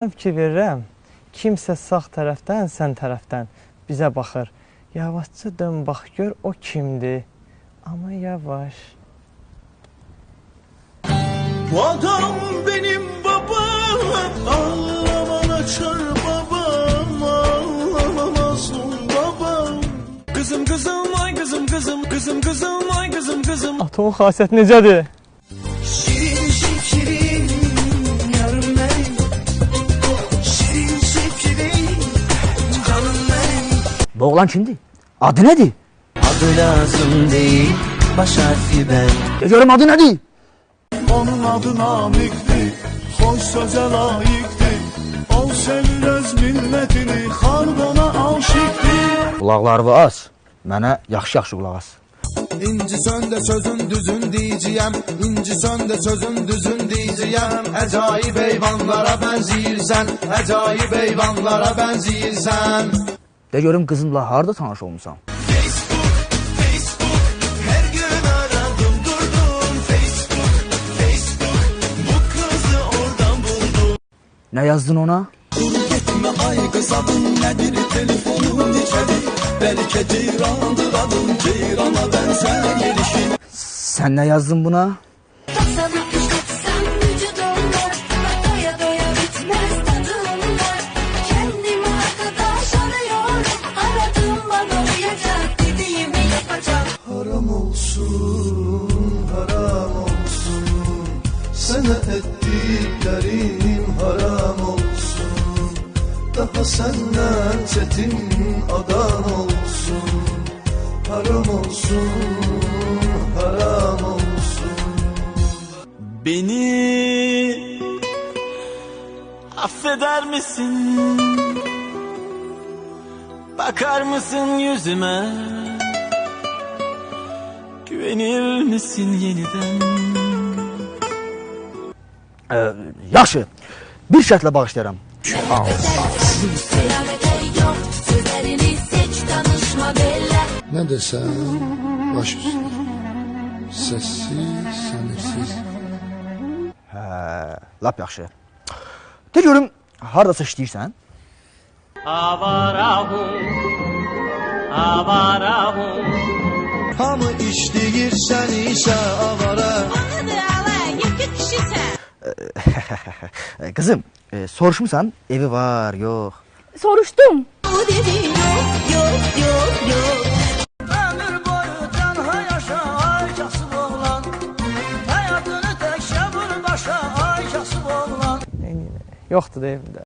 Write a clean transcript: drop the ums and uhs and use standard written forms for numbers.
Fikir verirəm, kimsə sağ tərəfdən, sən tərəfdən bizə baxır. Yavaşca dön, bax, gör o kimdir. Amma yavaş. Bu adam benim babam, ağlaman açar babam, ağlamazsın babam. Kızım kızım, ay kızım kızım, kızım kızım, ay kızım kızım. Atomun xasiyyəti necədir? Şirin şirin, yarım benim. Şirin şirin, canım benim. Bu oğlan kimdi? Adı nedir? Adı lazım değil, baş harfi ben. Görüm adı nedir? Onun adı Namik'ti, hoş söze layıktı. Ol senin öz milletini, halk ona aşıktı. Qulaqları az. Mənə yaxşı-yaxşı qulaq as. İnci sən də sözün düzün deyəcəyəm, İnci sən də sözün düzün deyəcəyəm. Əcayib heyvanlara bənzəyirsən, əcayib heyvanlara bənzəyirsən. De görüm qızımla harda tanış olmusan? Facebook, her gün aradım durdum. Facebook, bu kızı oradan buldum. Ne yazdın ona? Dur gitme ay kız adın nedir, telefonun neçədir? Belki ceyrandır adın, ceyrana benzer gelişin. Sen ne yazdın buna? Sana kışlatsam vücudumlar, doya doya bitmez tadımlar. Kendime arkadaş arıyorum, aradım bana uyacak, dediğimi yapacak. Haram olsun, haram olsun. Sana ettiklerim haram olsun. Daha senden çetin adam olsun. Haram olsun, haram olsun. Beni affeder misin? Bakar mısın yüzüme? Güvenir misin yeniden? Yaxşı. Bir şərtlə bağışlayıram. Yok, sözlerini seç, tanışma bella. Ne desem baş üstüne. Sessiz, sinirsiz. Lap yaxşı. De görüm hardasa işləyirsən? Hamı işləyir sən isə avara. Kızım, soruşmusan evi var, yok. Soruştum. O dedi yok, yok. Ömür boyu tənha yaşa ay kasıb oğlan. Həyatını tək şəbir başa ay kasıb oğlan. Yoxdur da evdə.